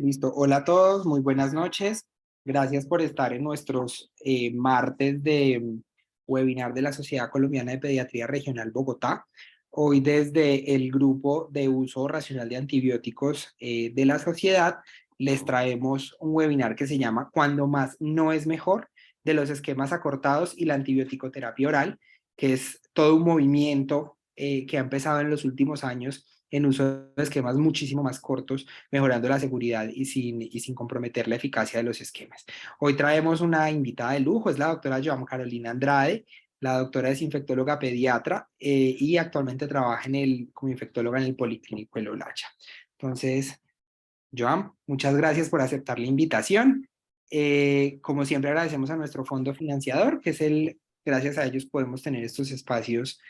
Listo. Hola a todos, muy buenas noches. Gracias por estar en nuestros martes de webinar de la Sociedad Colombiana de Pediatría Regional Bogotá. Hoy desde el grupo de uso racional de antibióticos de la sociedad les traemos un webinar que se llama "Cuando más no es mejor", de los esquemas acortados y la antibiótico-terapia oral, que es todo un movimiento que ha empezado en los últimos años en uso de esquemas muchísimo más cortos, mejorando la seguridad y sin comprometer la eficacia de los esquemas. Hoy traemos una invitada de lujo, es la doctora Joan Carolina Andrade. La doctora es infectóloga pediatra y actualmente trabaja como infectóloga en el Policlínico El Olacha. Entonces, Joan, muchas gracias por aceptar la invitación. Como siempre agradecemos a nuestro fondo financiador, gracias a ellos podemos tener estos espacios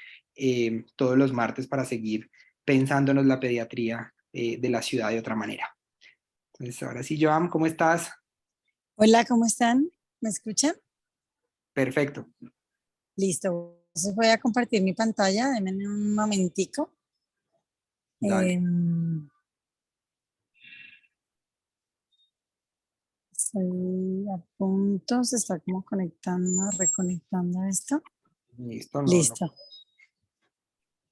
todos los martes para seguir pensándonos la pediatría de la ciudad de otra manera. Entonces, ahora sí, Joan, ¿cómo estás? Hola, ¿cómo están? ¿Me escuchan? Perfecto. Listo. Entonces voy a compartir mi pantalla. Denme un momentico. Dale. Estoy a punto. Se está como conectando, reconectando esto. Listo, no. Listo.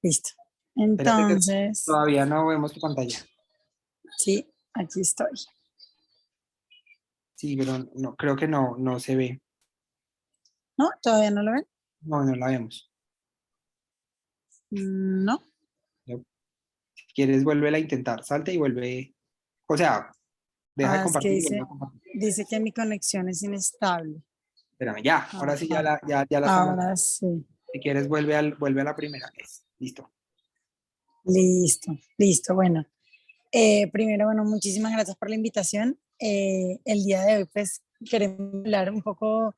Listo. Espérate que Entonces, todavía no vemos tu pantalla. sí, aquí estoy. Sí, pero no, creo que no se ve. ¿No? ¿Todavía no lo ven? No la vemos. No. No. Si quieres, vuélvela a intentar. Salte y vuelve. O sea, deja de Ah, es que compartir y vuelve a compartir. dice que mi conexión es inestable. Espérame, ya. Ahora sí Ajá. ya la estamos. Ahora sí. Si quieres, vuelve a la primera vez. Listo. Listo. Listo. Bueno. Primero, bueno, muchísimas gracias por la invitación. El día de hoy, pues, queremos hablar un poco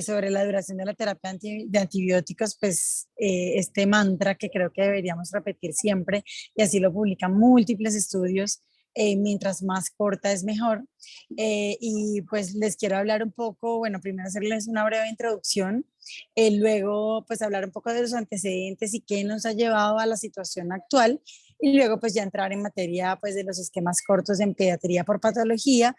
sobre la duración de la terapia de antibióticos, pues, este mantra que creo que deberíamos repetir siempre, y así lo publican múltiples estudios. Mientras más corta es mejor. Y pues les quiero hablar un poco, bueno, primero hacerles una breve introducción, luego pues hablar un poco de los antecedentes y qué nos ha llevado a la situación actual, y luego pues ya entrar en materia pues de los esquemas cortos en pediatría por patología.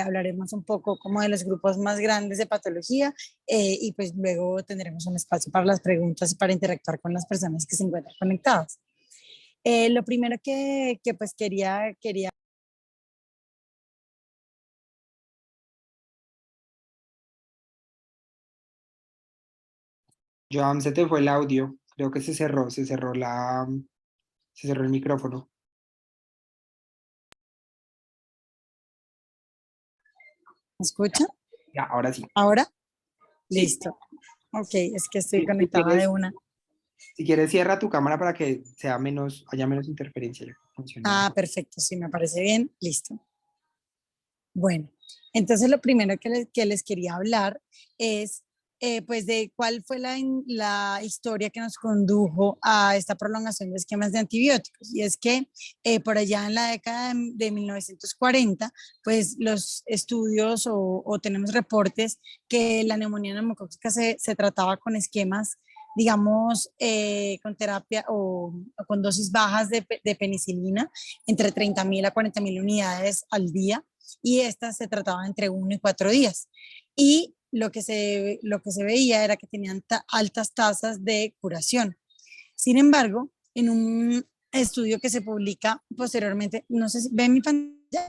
Hablaremos un poco como de los grupos más grandes de patología, y pues luego tendremos un espacio para las preguntas y para interactuar con las personas que se encuentran conectadas. Lo primero que pues quería. Joan, se te fue el audio. Creo que se cerró el micrófono. ¿Me escucha? Ya, ahora sí. ¿Ahora? Sí. Listo. Ok, es que estoy Si, si conectada de quieres, una. si quieres, cierra tu cámara para que haya menos interferencia, ya que funcione Ah, mejor. perfecto, sí, me parece bien. Listo. Bueno, entonces lo primero que les quería hablar es pues de cuál fue la historia que nos condujo a esta prolongación de esquemas de antibióticos. Y es que por allá en la década de 1940, pues los estudios o tenemos reportes que la neumonía neumocócica se trataba con esquemas, digamos, con terapia o con dosis bajas de penicilina, entre 30.000 a 40.000 unidades al día, y estas se trataban entre 1 y 4 días. Y lo que se veía era que tenían altas tasas de curación. Sin embargo, en un estudio que se publica posteriormente, no sé si ven mi pantalla.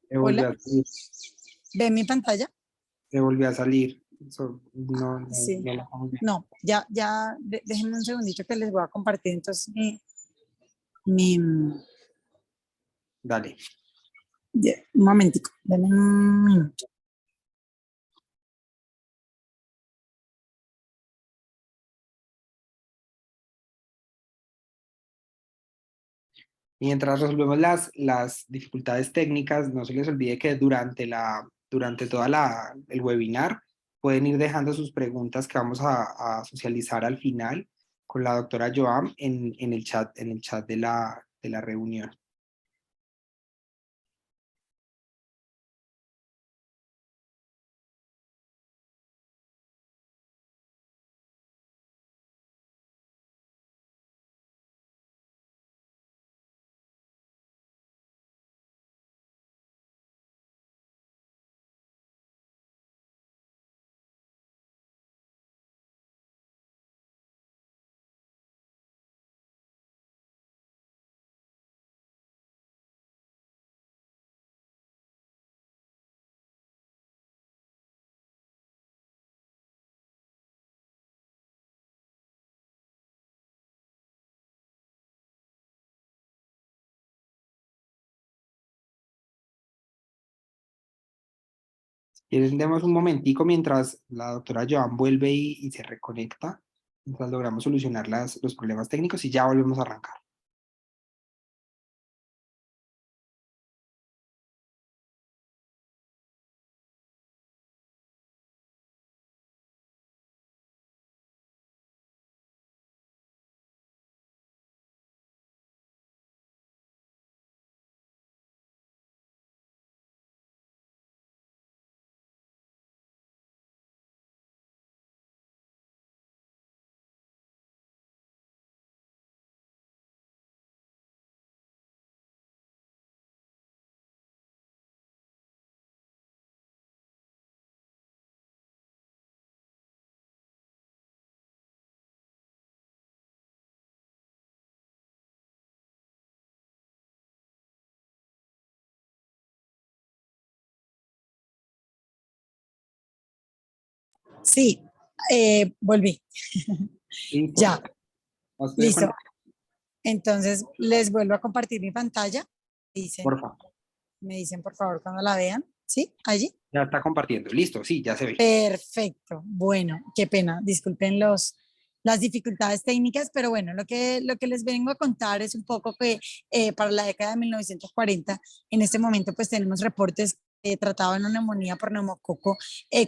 Se volvió Hola, a salir. ven mi pantalla. Se volvió a salir. Sí, No la vamos bien. no, ya, déjenme un segundito que les voy a compartir entonces mi Dale. un momentico, denme un minuto. Mientras resolvemos las dificultades técnicas, no se les olvide que durante el webinar pueden ir dejando sus preguntas que vamos a socializar al final con la doctora Joam en el chat de la reunión. ¿Quieren demos un momentico mientras la doctora Joan vuelve y se reconecta? Mientras logramos solucionar los problemas técnicos y ya volvemos a arrancar. Sí, volví. Listo. Ya, Estoy con... listo. Entonces les vuelvo a compartir mi pantalla. Dicen, Porfa. me dicen por favor cuando la vean. ¿Sí? Allí. Ya está compartiendo. Listo, sí, ya se ve. Perfecto. Bueno, qué pena. Disculpen las dificultades técnicas, pero bueno, lo que les vengo a contar es un poco que para la década de 1940, en este momento pues tenemos reportes que trataban una neumonía por neumococo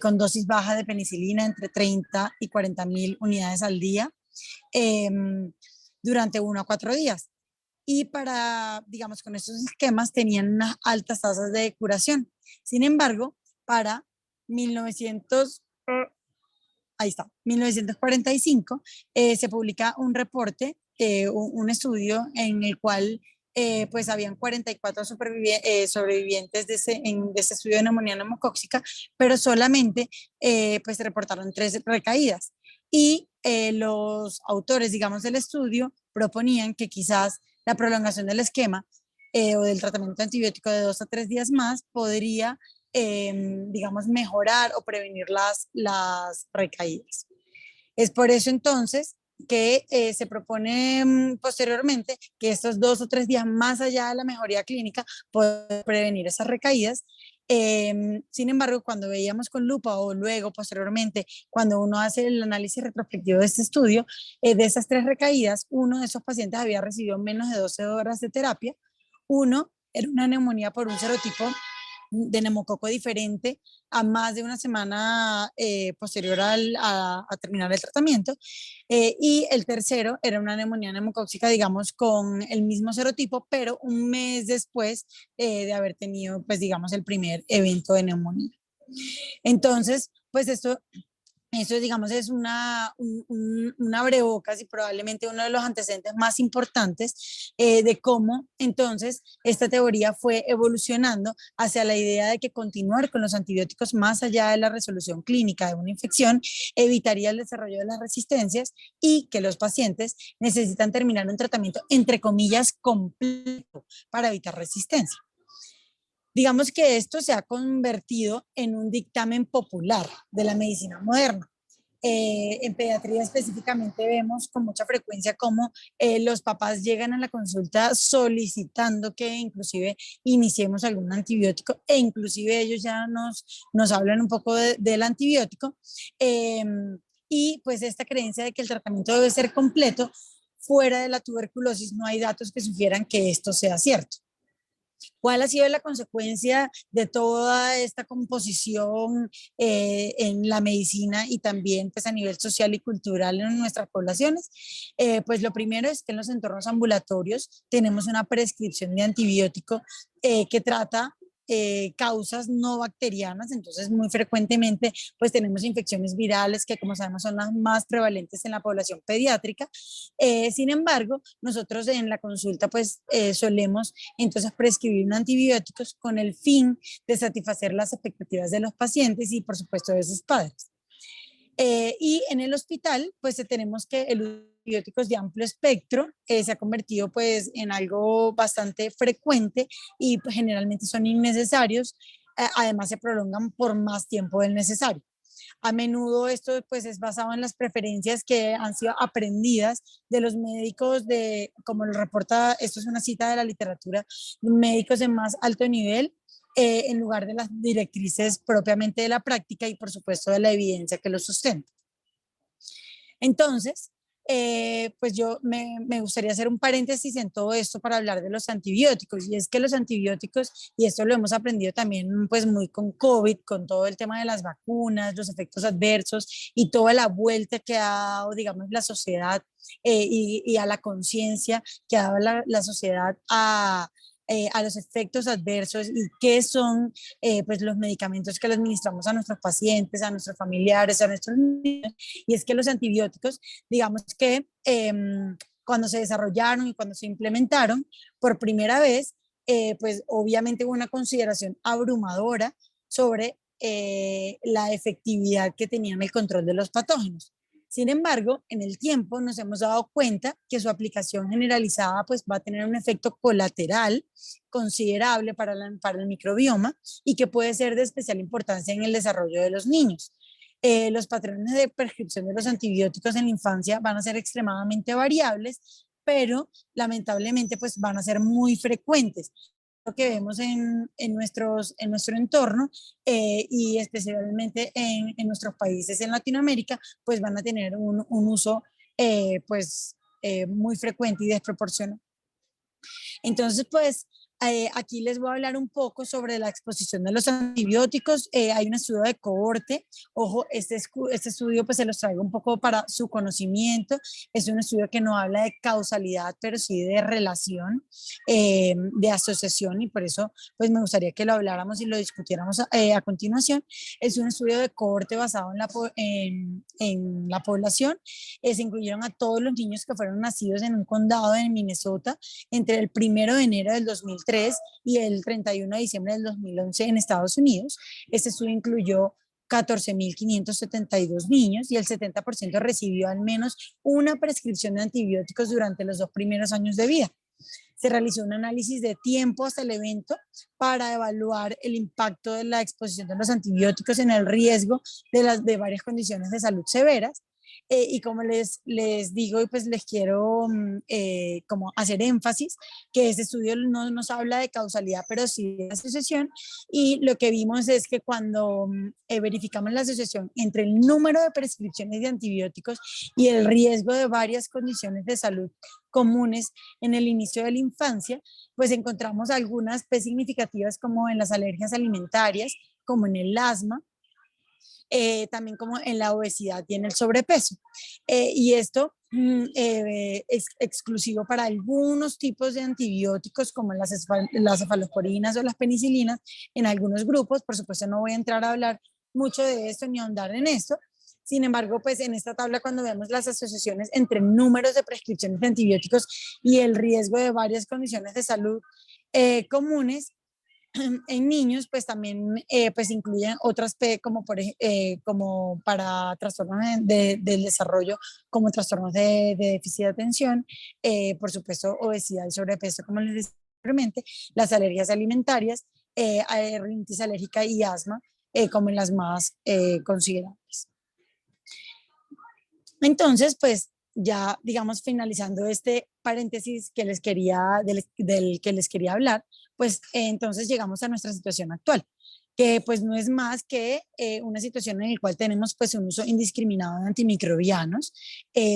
con dosis baja de penicilina entre 30 y 40.000 unidades al día eh, durante 1 a 4 días. Y para, digamos, con estos esquemas tenían unas altas tasas de curación. Sin embargo, para 1900, ahí está, 1945, se publica un reporte, un estudio en el cual pues habían 44 sobrevivientes de ese estudio de neumonía neumocóxica, pero solamente pues se reportaron 3 recaídas. Y los autores, digamos, del estudio proponían que quizás la prolongación del esquema o del tratamiento antibiótico de 2 a 3 días más podría digamos, mejorar o prevenir las recaídas. Es por eso entonces que se propone posteriormente que estos 2 o 3 días más allá de la mejoría clínica pueden prevenir esas recaídas. Sin embargo, cuando veíamos con lupa o luego posteriormente, cuando uno hace el análisis retrospectivo de este estudio, de esas 3 recaídas, uno de esos pacientes había recibido menos de 12 horas de terapia, uno era una neumonía por un serotipo de neumococo diferente a más de una semana posterior a terminar el tratamiento. Y el tercero era una neumonía neumocóxica, digamos, con el mismo serotipo, pero un mes después de haber tenido, pues, digamos, el primer evento de neumonía. Entonces, pues eso, digamos, es una abrebocas y probablemente uno de los antecedentes más importantes de cómo entonces esta teoría fue evolucionando hacia la idea de que continuar con los antibióticos más allá de la resolución clínica de una infección evitaría el desarrollo de las resistencias y que los pacientes necesitan terminar un tratamiento, entre comillas, completo para evitar resistencia. Digamos que esto se ha convertido en un dictamen popular de la medicina moderna. En pediatría específicamente vemos con mucha frecuencia cómo los papás llegan a la consulta solicitando que inclusive iniciemos algún antibiótico e inclusive ellos ya nos hablan un poco del antibiótico. Eh, y pues esta creencia de que el tratamiento debe ser completo, fuera de la tuberculosis no hay datos que sugieran que esto sea cierto. ¿Cuál ha sido la consecuencia de toda esta composición en la medicina y también pues, a nivel social y cultural en nuestras poblaciones? Pues lo primero es que en los entornos ambulatorios tenemos una prescripción de antibiótico que trata causas no bacterianas, entonces muy frecuentemente pues tenemos infecciones virales que como sabemos son las más prevalentes en la población pediátrica. Sin embargo, nosotros en la consulta pues solemos entonces prescribir antibióticos con el fin de satisfacer las expectativas de los pacientes y por supuesto de sus padres. Y en el hospital, pues tenemos que el uso de antibióticos de amplio espectro se ha convertido pues en algo bastante frecuente y pues, generalmente son innecesarios, además se prolongan por más tiempo del necesario. A menudo esto pues es basado en las preferencias que han sido aprendidas de los médicos como lo reporta, esto es una cita de la literatura, médicos de más alto nivel en lugar de las directrices propiamente de la práctica y por supuesto de la evidencia que lo sustenta. Entonces, pues yo me gustaría hacer un paréntesis en todo esto para hablar de los antibióticos, y es que los antibióticos, y esto lo hemos aprendido también pues muy con COVID, con todo el tema de las vacunas, los efectos adversos y toda la vuelta que ha dado, digamos, la sociedad y a la conciencia que ha dado la sociedad a los efectos adversos y qué son pues los medicamentos que le administramos a nuestros pacientes, a nuestros familiares, a nuestros niños. Y es que los antibióticos, digamos que cuando se desarrollaron y cuando se implementaron por primera vez, pues obviamente hubo una consideración abrumadora sobre la efectividad que tenían el control de los patógenos. Sin embargo, en el tiempo nos hemos dado cuenta que su aplicación generalizada pues, va a tener un efecto colateral considerable para el microbioma y que puede ser de especial importancia en el desarrollo de los niños. Los patrones de prescripción de los antibióticos en la infancia van a ser extremadamente variables, pero lamentablemente pues, van a ser muy frecuentes que vemos en nuestro entorno y especialmente en nuestros países en Latinoamérica, pues van a tener un uso muy frecuente y desproporcionado. Entonces, pues aquí les voy a hablar un poco sobre la exposición de los antibióticos. Hay un estudio de cohorte. Ojo, este estudio pues se los traigo un poco para su conocimiento. Es un estudio que no habla de causalidad, pero sí de relación, de asociación, y por eso pues me gustaría que lo habláramos y lo discutiéramos a continuación. Es un estudio de cohorte basado en la población. Se incluyeron a todos los niños que fueron nacidos en un condado en Minnesota entre el 1 de enero del 2003 y el 31 de diciembre del 2011 en Estados Unidos. Este estudio incluyó 14.572 niños y el 70% recibió al menos una prescripción de antibióticos durante los 2 primeros años de vida. Se realizó un análisis de tiempo hasta el evento para evaluar el impacto de la exposición de los antibióticos en el riesgo de varias condiciones de salud severas. Y como les digo, pues les quiero como hacer énfasis que este estudio no nos habla de causalidad, pero sí de asociación. Y lo que vimos es que cuando verificamos la asociación entre el número de prescripciones de antibióticos y el riesgo de varias condiciones de salud comunes en el inicio de la infancia, pues encontramos algunas significativas como en las alergias alimentarias, como en el asma, también como en la obesidad y en el sobrepeso. Y esto es exclusivo para algunos tipos de antibióticos como las cefalosporinas o las penicilinas en algunos grupos. Por supuesto no voy a entrar a hablar mucho de esto ni a ahondar en esto. Sin embargo, pues en esta tabla cuando vemos las asociaciones entre números de prescripciones de antibióticos y el riesgo de varias condiciones de salud comunes, en niños, pues también pues incluyen otras P como para trastornos del desarrollo, como trastornos de déficit de atención, por supuesto obesidad y sobrepeso, como les decía anteriormente, las alergias alimentarias, rinitis alérgica y asma, como en las más considerables. Entonces, pues ya, digamos, finalizando este paréntesis que del que les quería hablar, pues entonces llegamos a nuestra situación actual, que pues no es más que una situación en la cual tenemos pues un uso indiscriminado de antimicrobianos.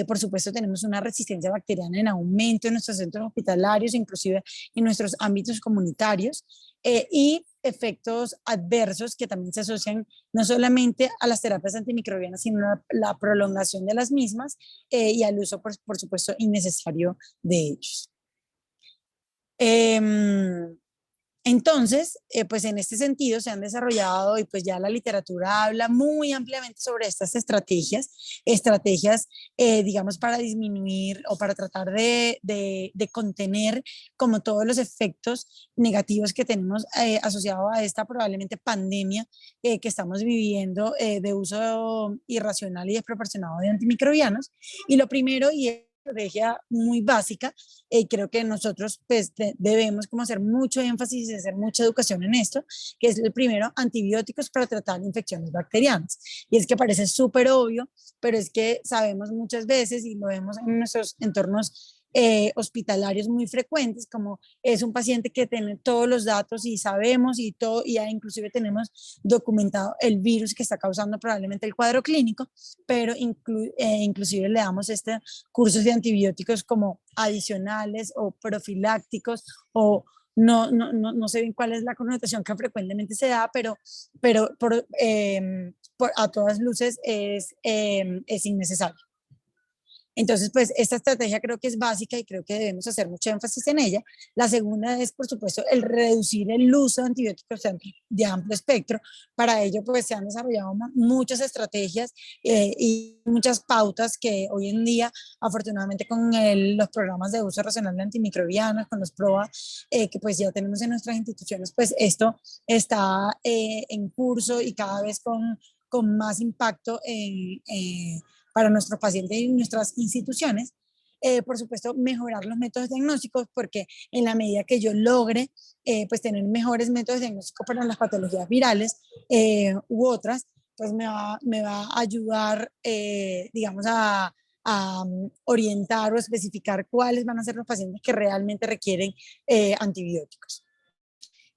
Por supuesto tenemos una resistencia bacteriana en aumento en nuestros centros hospitalarios, inclusive en nuestros ámbitos comunitarios, y efectos adversos que también se asocian no solamente a las terapias antimicrobianas, sino a la prolongación de las mismas y al uso, por supuesto, innecesario de ellos. Entonces, pues en este sentido se han desarrollado y pues ya la literatura habla muy ampliamente sobre estas estrategias, digamos, para disminuir o para tratar de contener como todos los efectos negativos que tenemos asociados a esta probablemente pandemia que estamos viviendo de uso irracional y desproporcionado de antimicrobianos. Y lo primero, y estrategia muy básica, creo que nosotros pues debemos como hacer mucho énfasis y hacer mucha educación en esto, que es el primero, antibióticos para tratar infecciones bacterianas. Y es que parece súper obvio, pero es que sabemos muchas veces y lo vemos en nuestros entornos hospitalarios muy frecuentes, como es un paciente que tiene todos los datos y sabemos y todo, y ya inclusive tenemos documentado el virus que está causando probablemente el cuadro clínico, pero inclusive le damos este cursos de antibióticos como adicionales o profilácticos o no sé bien cuál es la connotación que frecuentemente se da, pero a todas luces es innecesario. Entonces, pues esta estrategia creo que es básica y creo que debemos hacer mucho énfasis en ella. La segunda es, por supuesto, el reducir el uso de antibióticos de amplio espectro. Para ello, pues se han desarrollado muchas estrategias y muchas pautas que hoy en día, afortunadamente con los programas de uso racional de antimicrobianos, con los PROA, que pues ya tenemos en nuestras instituciones, pues esto está en curso y cada vez con más impacto para nuestros pacientes y nuestras instituciones. Por supuesto, mejorar los métodos diagnósticos, porque en la medida que yo logre pues tener mejores métodos diagnósticos para las patologías virales u otras, pues me va a ayudar, digamos, a orientar o especificar cuáles van a ser los pacientes que realmente requieren antibióticos.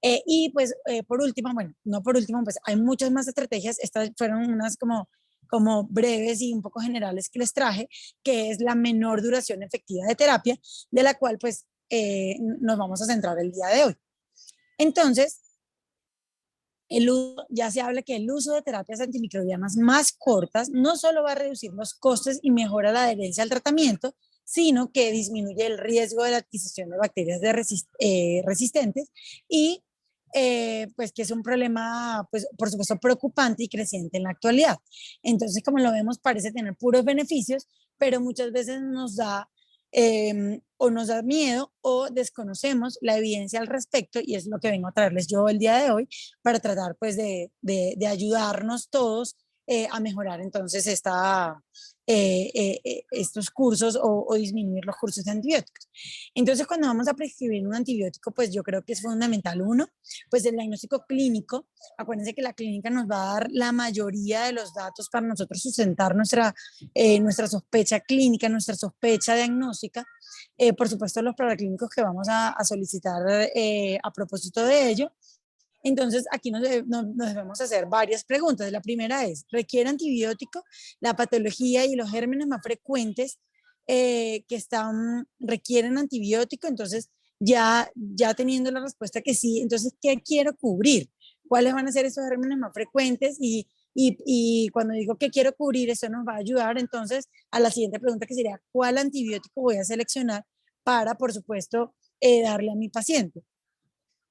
Y pues por último, bueno, no por último, pues hay muchas más estrategias. Estas fueron unas como breves y un poco generales que les traje, que es la menor duración efectiva de terapia, de la cual pues nos vamos a centrar el día de hoy. Entonces, ya se habla que el uso de terapias antimicrobianas más cortas no solo va a reducir los costes y mejora la adherencia al tratamiento, sino que disminuye el riesgo de la adquisición de bacterias resistentes y pues que es un problema, pues por supuesto, preocupante y creciente en la actualidad. Entonces, como lo vemos, parece tener puros beneficios, pero muchas veces o nos da miedo o desconocemos la evidencia al respecto, y es lo que vengo a traerles yo el día de hoy para tratar pues de ayudarnos todos a mejorar entonces estos cursos o disminuir los cursos de antibióticos. Entonces, cuando vamos a prescribir un antibiótico, pues yo creo que es fundamental uno, pues el diagnóstico clínico. Acuérdense que la clínica nos va a dar la mayoría de los datos para nosotros sustentar nuestra sospecha clínica, nuestra sospecha diagnóstica. Por supuesto, los paraclínicos que vamos a solicitar a propósito de ello. Entonces, aquí nos debemos hacer varias preguntas. La primera es, ¿requiere antibiótico? La patología y los gérmenes más frecuentes requieren antibiótico. Entonces, ya teniendo la respuesta que sí, entonces, ¿qué quiero cubrir? ¿Cuáles van a ser esos gérmenes más frecuentes? Y cuando digo que quiero cubrir, eso nos va a ayudar entonces a la siguiente pregunta, que sería, ¿cuál antibiótico voy a seleccionar para, por supuesto, darle a mi paciente?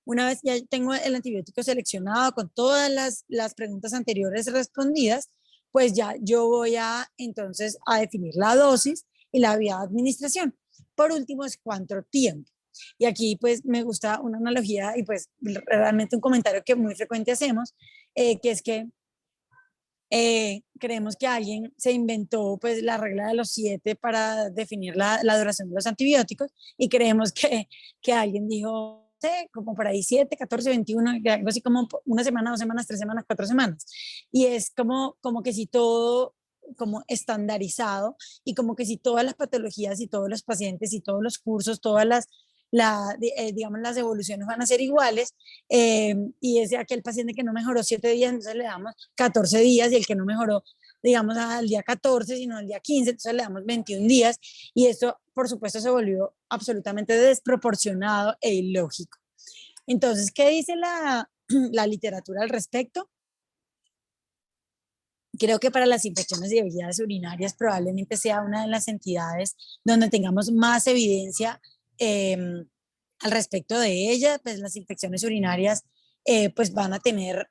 Una vez ya tengo el antibiótico seleccionado con todas las preguntas anteriores respondidas, pues ya yo voy entonces a definir la dosis y la vía de administración. Por último es cuánto tiempo. Y aquí pues me gusta una analogía y pues realmente un comentario que muy frecuente hacemos, que es que creemos que alguien se inventó pues la regla de los 7 para definir la duración de los antibióticos, y creemos que alguien dijo, no sé, como por ahí 7, 14, 21, algo así como una semana, 2 semanas, 3 semanas, 4 semanas. Y es como que si todo como estandarizado, y como que si todas las patologías y todos los pacientes y todos los cursos, digamos, las evoluciones van a ser iguales, y es aquel paciente que no mejoró 7 días, entonces le damos 14 días, y el que no mejoró, digamos, al día 14, sino al día 15, entonces le damos 21 días, y esto, por supuesto, se volvió absolutamente desproporcionado e ilógico. Entonces, ¿qué dice la literatura al respecto? Creo que para las infecciones de vías urinarias probablemente sea una de las entidades donde tengamos más evidencia eh, al respecto de ella. Pues las infecciones urinarias pues van a tener,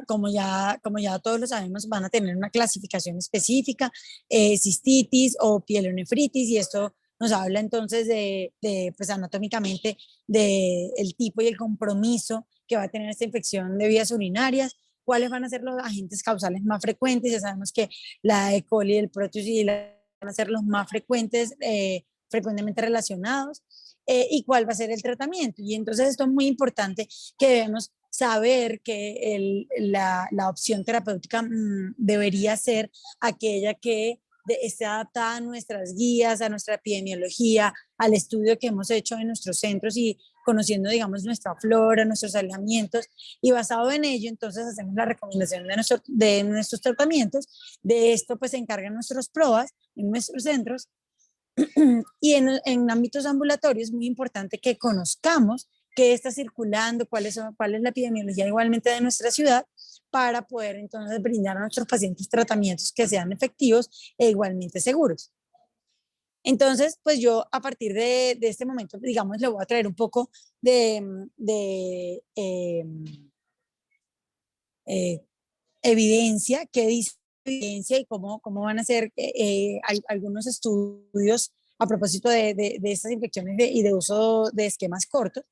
como ya todos lo sabemos, van a tener una clasificación específica, cistitis o pielonefritis, y esto nos habla entonces pues anatómicamente del tipo y el compromiso que va a tener esta infección de vías urinarias. ¿Cuáles van a ser los agentes causales más frecuentes? Ya sabemos que la E. coli, el proteus van a ser los más frecuentes, frecuentemente relacionados. Y cuál va a ser el tratamiento. Y entonces esto es muy importante, que debemos saber que la opción terapéutica debería ser aquella que esté adaptada a nuestras guías, a nuestra epidemiología, al estudio que hemos hecho en nuestros centros y conociendo, digamos, nuestra flora, nuestros alojamientos, y basado en ello, entonces hacemos la recomendación de nuestros tratamientos. De esto, pues se encargan nuestros PROAS en nuestros centros. Y en ámbitos ambulatorios es muy importante que conozcamos qué está circulando, cuál es la epidemiología igualmente de nuestra ciudad, para poder entonces brindar a nuestros pacientes tratamientos que sean efectivos e igualmente seguros. Entonces, pues yo a partir de este momento, digamos, le voy a traer un poco de evidencia, qué dice evidencia y cómo van a ser algunos estudios a propósito de estas infecciones y de uso de esquemas cortos.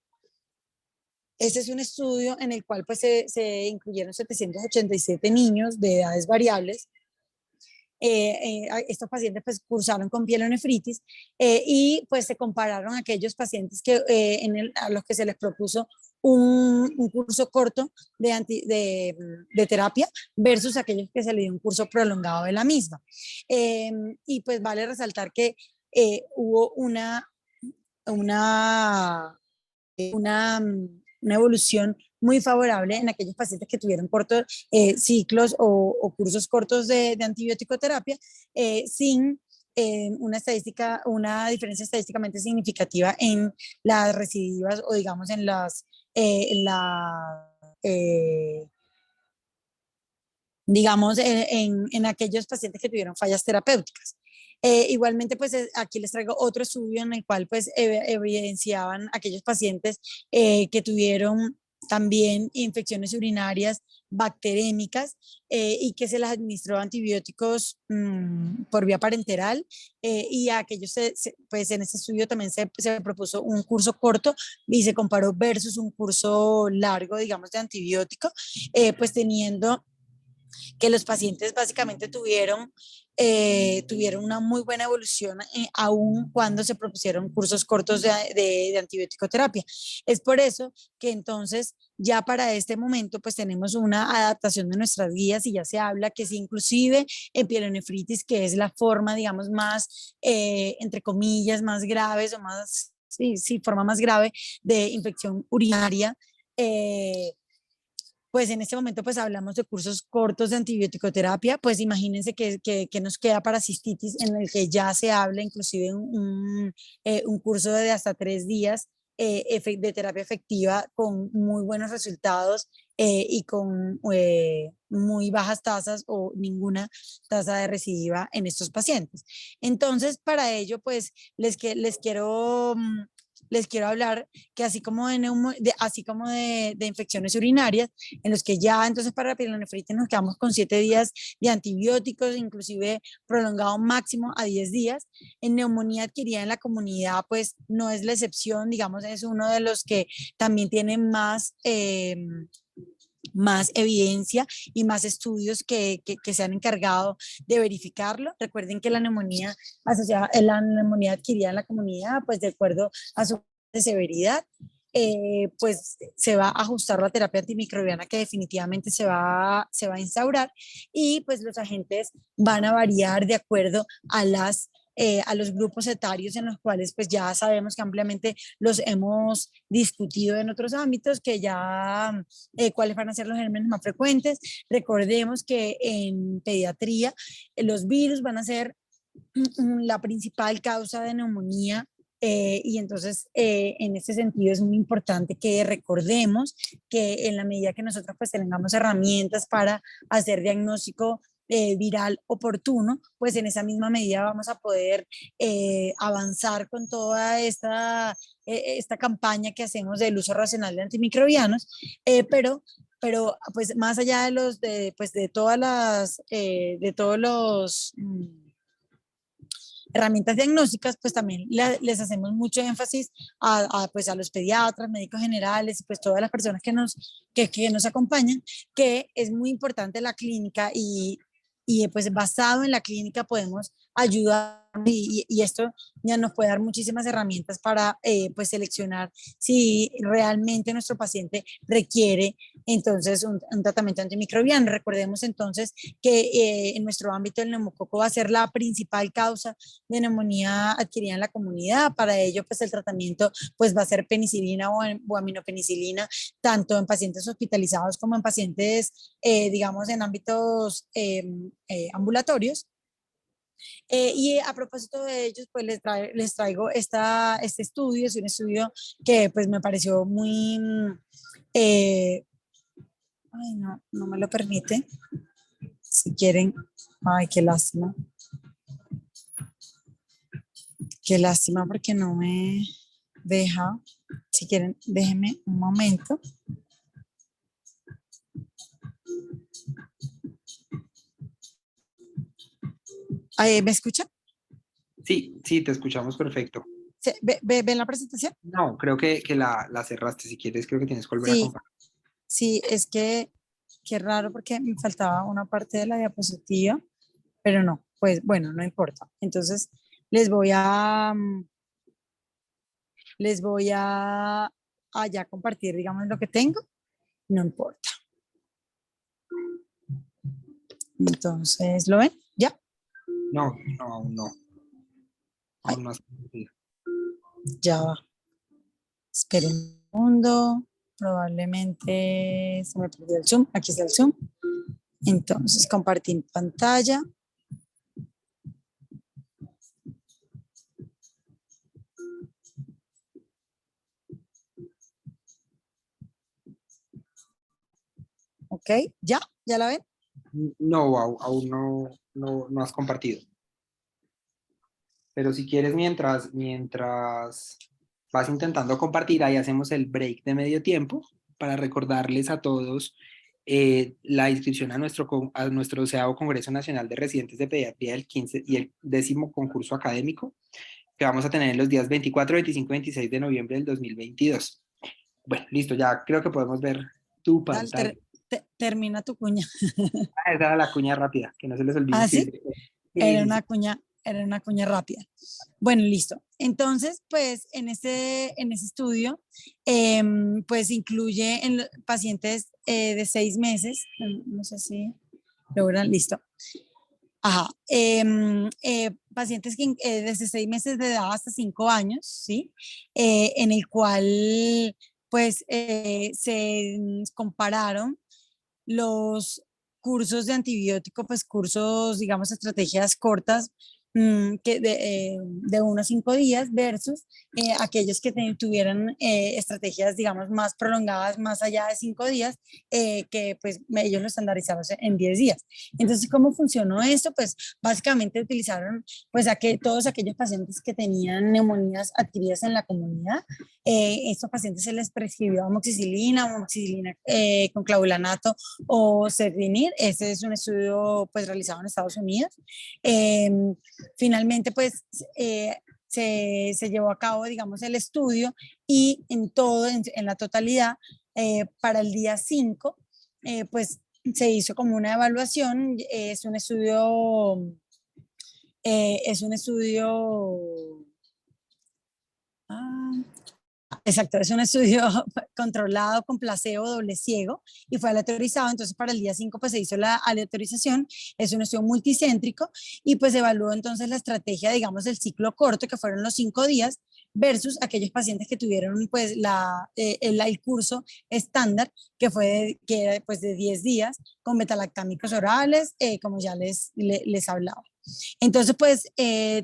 Este es un estudio en el cual pues, se incluyeron 787 niños de edades variables. Estos pacientes pues cursaron con pielonefritis y pues se compararon a aquellos pacientes a los que se les propuso un curso corto de terapia versus aquellos que se les dio un curso prolongado de la misma. Y pues vale resaltar que hubo una, una evolución muy favorable en aquellos pacientes que tuvieron cortos ciclos o cursos cortos de antibiótico terapia sin una diferencia estadísticamente significativa en las recidivas o digamos eh, digamos, en aquellos pacientes que tuvieron fallas terapéuticas. Igualmente, pues aquí les traigo otro estudio en el cual pues evidenciaban aquellos pacientes que tuvieron también infecciones urinarias bacterémicas y que se les administró antibióticos por vía parenteral y a aquellos, pues en este estudio también se propuso un curso corto y se comparó versus un curso largo, digamos, de antibiótico, pues teniendo que los pacientes básicamente tuvieron una muy buena evolución aún cuando se propusieron cursos cortos de antibiótico terapia. Es por eso que entonces ya para este momento pues tenemos una adaptación de nuestras guías y ya se habla que si inclusive en pielonefritis, que es la forma digamos más, entre comillas, más graves o más, sí, forma más grave de infección urinaria, pues en este momento pues hablamos de cursos cortos de antibiótico terapia, pues imagínense que nos queda para cistitis en el que ya se habla inclusive un curso de hasta 3 días de terapia efectiva con muy buenos resultados y con muy bajas tasas o ninguna tasa de recidiva en estos pacientes. Entonces, para ello, pues les quiero hablar que así como de infecciones urinarias, en los que ya entonces para la pielonefritis nos quedamos con 7 días de antibióticos, inclusive prolongado máximo a 10 días. En neumonía adquirida en la comunidad, pues no es la excepción, digamos, es uno de los que también tiene más evidencia y más estudios que se han encargado de verificarlo. Recuerden que la neumonía asociada, la neumonía adquirida en la comunidad, pues de acuerdo a su severidad, pues se va a ajustar la terapia antimicrobiana que definitivamente se va a instaurar y pues los agentes van a variar de acuerdo a los grupos etarios en los cuales pues ya sabemos que ampliamente los hemos discutido en otros ámbitos, que ya cuáles van a ser los gérmenes más frecuentes. Recordemos que en pediatría los virus van a ser la principal causa de neumonía y entonces, en ese sentido, es muy importante que recordemos que en la medida que nosotros pues tengamos herramientas para hacer diagnóstico viral oportuno, pues en esa misma medida vamos a poder avanzar con toda esta campaña que hacemos del uso racional de antimicrobianos, pero pues más allá pues, de todas de todos los herramientas diagnósticas, pues también les hacemos mucho énfasis pues a los pediatras, médicos generales, pues todas las personas que nos acompañan, que es muy importante la clínica y pues basado en la clínica podemos ayudar y esto ya nos puede dar muchísimas herramientas para pues seleccionar si realmente nuestro paciente requiere entonces un tratamiento antimicrobiano. Recordemos entonces que en nuestro ámbito el neumococo va a ser la principal causa de neumonía adquirida en la comunidad. Para ello, pues el tratamiento pues va a ser penicilina o aminopenicilina, tanto en pacientes hospitalizados como en pacientes, digamos, en ámbitos ambulatorios. Y a propósito de ellos, pues les traigo este estudio. Es un estudio que pues me pareció muy, eh, ay, no, no me lo permite. Si quieren, ay, qué lástima porque no me deja. Si quieren, déjenme un momento. ¿Me escuchan? Sí, sí, te escuchamos perfecto. ¿Ven la presentación? No, creo que la cerraste. Si quieres, creo que tienes que volver a Sí, compartir. sí, es que qué raro porque me faltaba una parte de la diapositiva, pero no, pues bueno, no importa. Entonces, les voy a, les voy a ya compartir, digamos, lo que tengo, no importa. Entonces, ¿lo ven? ¿Ya? No, no, aún no. Ay, Aún no has compartido. ya va. Esperen un segundo. Probablemente se me perdió el Zoom. Aquí está el Zoom. Entonces, compartir pantalla. Ok, ¿ya? ¿Ya la ven? No, aún no has compartido. Pero si quieres, mientras vas intentando compartir, ahí hacemos el break de medio tiempo para recordarles a todos la inscripción a nuestro 12º Congreso Nacional de Residentes de Pediatría del 15 y el 10º concurso académico que vamos a tener los días 24, 25 y 26 de noviembre del 2022. Bueno, listo, ya creo que podemos ver tu Dale, pantalla. termina tu cuña. Ah, esa era la cuña rápida, que no se les olvide ¿Ah, sí? inscribirse. Sí, sí, sí. Era una cuña rápida. Bueno, listo. Entonces, pues en ese estudio, pues incluye en pacientes de 6 meses, no sé si logran, listo. Ajá. Pacientes que, desde 6 meses de edad hasta 5 años, ¿sí? En el cual, pues, se compararon los cursos de antibiótico, pues cursos, digamos, estrategias cortas, de 1 a 5 días versus aquellos que tuvieran estrategias, digamos, más prolongadas, más allá de 5 días, que pues ellos lo estandarizaron en 10 días. Entonces, ¿cómo funcionó esto? Pues básicamente utilizaron pues todos aquellos pacientes que tenían neumonías adquiridas en la comunidad. Estos pacientes se les prescribió amoxicilina con clavulanato o Cerdinir. Este es un estudio pues realizado en Estados Unidos. Eh, Finalmente pues se llevó a cabo, digamos, el estudio y en la totalidad, para el día 5, pues se hizo como una evaluación. Es un estudio, ah, exacto, es un estudio controlado con placebo doble ciego y fue aleatorizado. Entonces, para el día 5 pues se hizo la aleatorización. Es un estudio multicéntrico y pues evaluó entonces la estrategia, digamos, del ciclo corto, que fueron los 5 días, versus aquellos pacientes que tuvieron pues el curso estándar, que era pues de 10 días, con betalactámicos orales, como ya les hablaba. Entonces, pues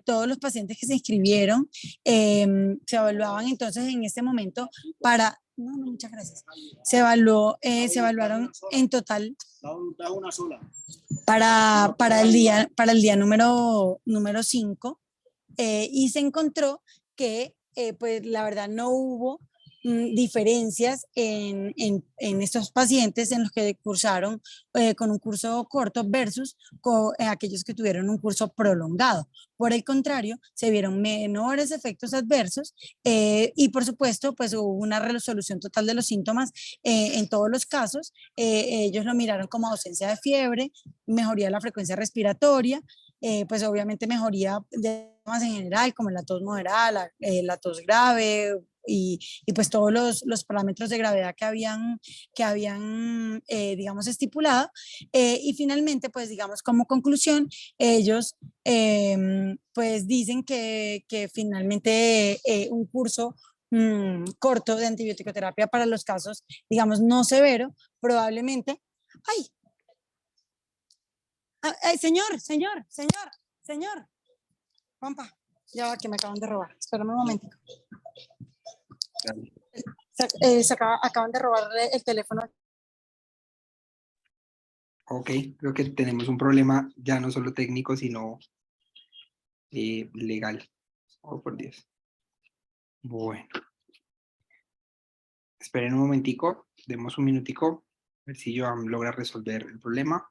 todos los pacientes que se inscribieron se evaluaban entonces en este momento para, no, no, muchas gracias, se evaluaron en total para el día número 5, y se encontró que pues la verdad no hubo diferencias en estos pacientes en los que cursaron con un curso corto versus aquellos que tuvieron un curso prolongado. Por el contrario, se vieron menores efectos adversos, y por supuesto, pues hubo una resolución total de los síntomas en todos los casos. Ellos lo miraron como ausencia de fiebre, mejoría de la frecuencia respiratoria, pues obviamente mejoría de temas en general, como la tos moderada, la tos grave, y pues todos los parámetros de gravedad que habían digamos, estipulado. Y finalmente, pues digamos, como conclusión, ellos pues dicen que finalmente un curso corto de antibioticoterapia para los casos, digamos, no severo, probablemente. ¡Ay! Ay, señor, Juanpa, ya va que me acaban de robar. Espérame un momento. Dale. Acaban de robar el teléfono. Ok, creo que tenemos un problema ya no solo técnico, sino legal. Oh, por Dios. Bueno, esperen un momentico, demos un minutico, a ver si Joan logra resolver el problema.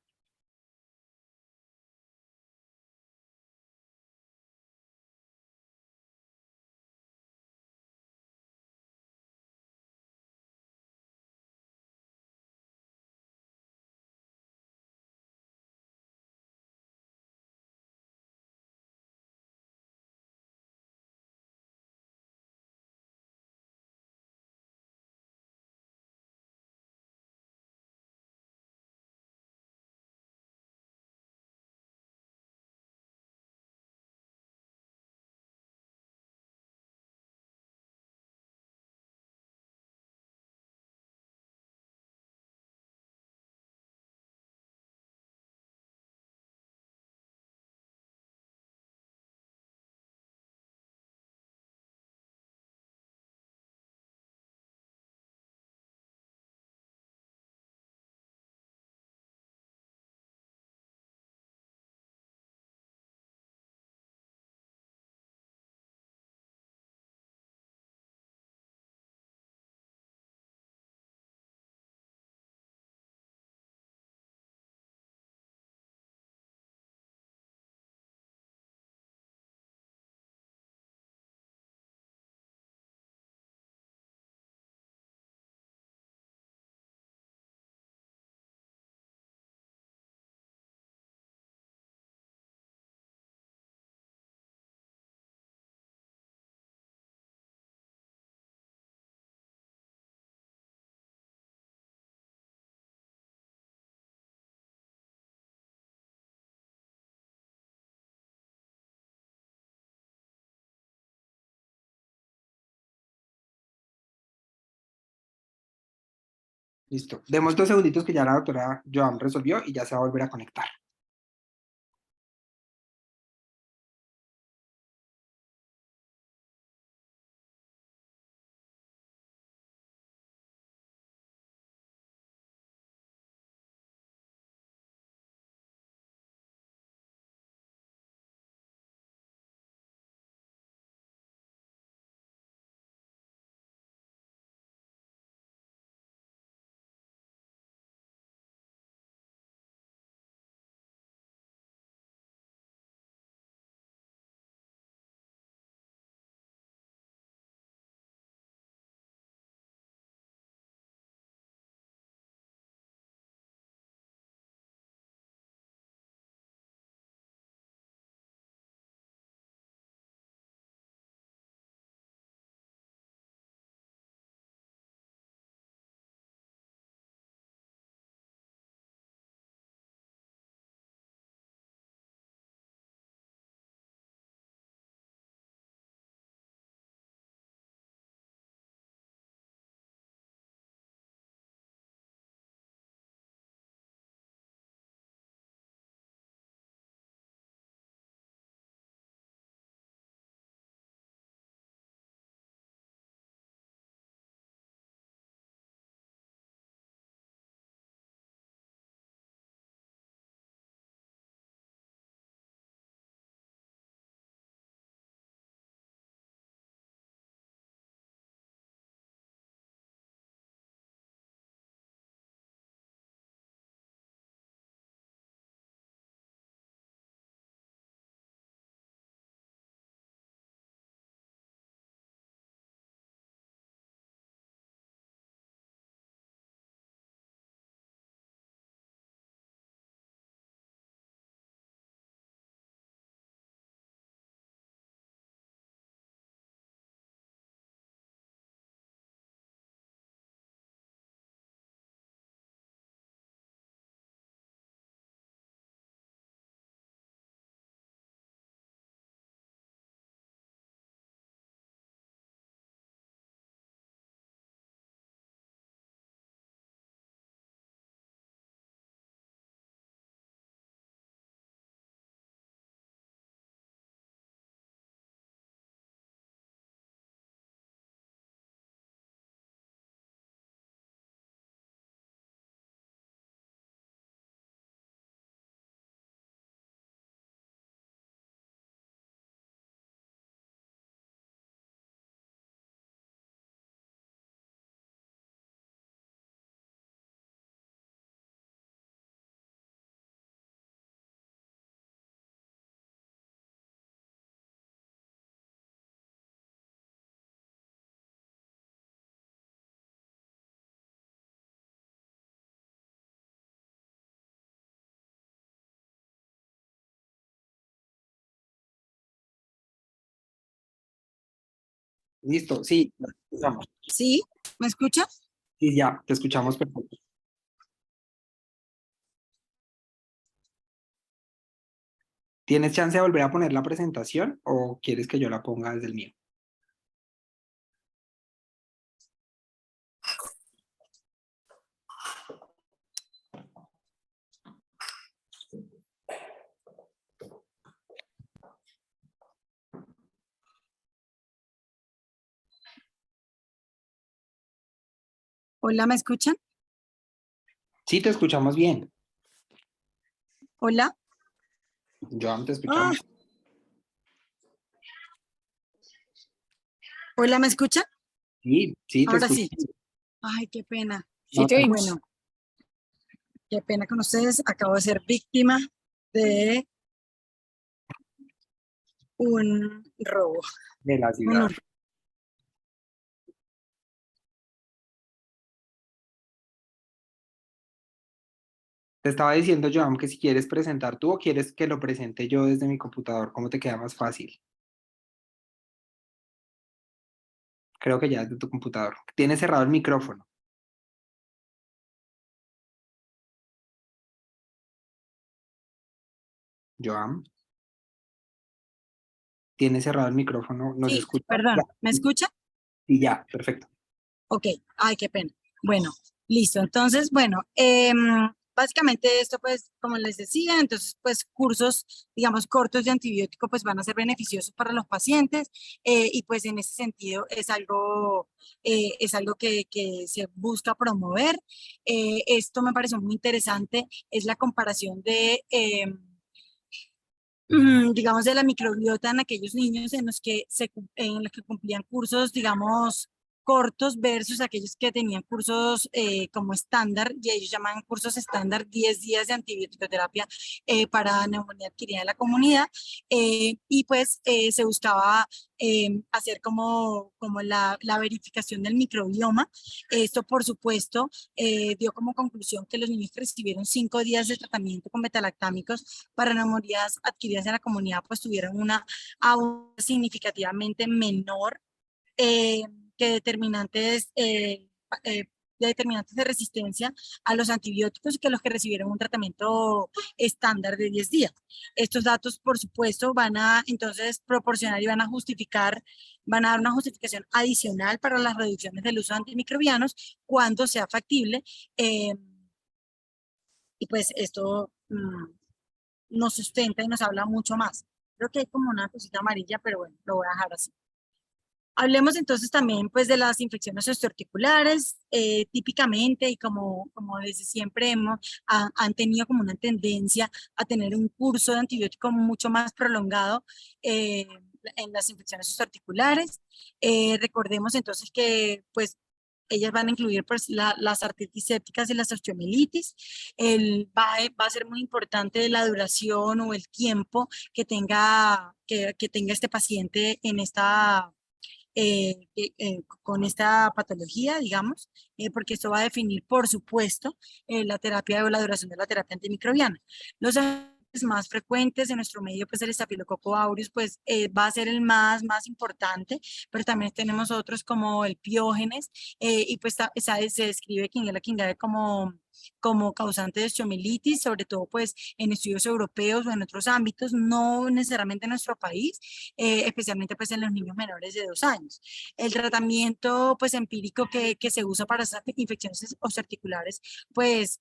Listo. Demos 2 segunditos que ya la doctora Joan resolvió y ya se va a volver a conectar. Listo, sí, vamos. ¿Sí? ¿Me escucha? Sí, ya, te escuchamos perfecto. ¿Tienes chance de volver a poner la presentación o quieres que yo la ponga desde el mío? Hola, ¿me escuchan? Sí, te escuchamos bien. Hola. Joan, te Ah, escuchamos. hola, ¿me escuchan? Sí, sí, te Ahora escucho. sí. Ay, qué pena. Sí, No, te Bueno, oímos. qué pena con ustedes. Acabo de ser víctima de un robo. de la Un ciudad. hurto. Te estaba diciendo, Joan, que si quieres presentar tú o quieres que lo presente yo desde mi computador, ¿cómo te queda más fácil? Creo que ya es de tu computador. Tienes cerrado el micrófono, Joan. Tienes cerrado el micrófono, ¿nos Sí, escucha? Ya. perdón. ¿Me escucha? Y ya, perfecto. Ok. Ay, qué pena. Bueno, listo. Entonces, bueno, básicamente esto, pues, como les decía, entonces, pues, cursos, digamos, cortos de antibiótico, pues, van a ser beneficiosos para los pacientes y, pues, en ese sentido es algo que se busca promover. Esto me pareció muy interesante, es la comparación de digamos, de la microbiota en aquellos niños en los que, en los que cumplían cursos, digamos, cortos versus aquellos que tenían cursos como estándar, y ellos llaman cursos estándar 10 días de antibiótico-terapia para neumonía adquirida en la comunidad, y pues se buscaba hacer como la verificación del microbioma. Esto, por supuesto, dio como conclusión que los niños que recibieron 5 días de tratamiento con betalactámicos para neumonías adquiridas en la comunidad, pues tuvieron una aún significativamente menor eh, que determinantes, de determinantes de resistencia a los antibióticos que los que recibieron un tratamiento estándar de 10 días. Estos datos, por supuesto, van a entonces proporcionar y van a justificar, van a dar una justificación adicional para las reducciones del uso de antimicrobianos cuando sea factible. eh, y pues esto nos sustenta y nos habla mucho más. Creo que hay como una cosita amarilla, pero bueno, lo voy a dejar así. Hablemos entonces también pues de las infecciones osteoarticulares, típicamente y como desde siempre han tenido como una tendencia a tener un curso de antibiótico mucho más prolongado eh, en las infecciones osteoarticulares. Recordemos entonces que pues ellas van a incluir pues, las artritis sépticas y las osteomielitis. Va a ser muy importante la duración o el tiempo que tenga este paciente en esta con esta patología, digamos, porque esto va a definir, por supuesto, la terapia o la duración de la terapia antimicrobiana. Los agentes más frecuentes en nuestro medio, pues el estafilococo aureus, pues va a ser el más importante, pero también tenemos otros como el piógenes, y pues se describe Klebsiella pneumoniae como causante de osteomielitis, sobre todo pues en estudios europeos o en otros ámbitos, no necesariamente en nuestro país, especialmente pues en los niños menores de 2 años. El tratamiento pues empírico que se usa para esas infecciones osteoarticulares pues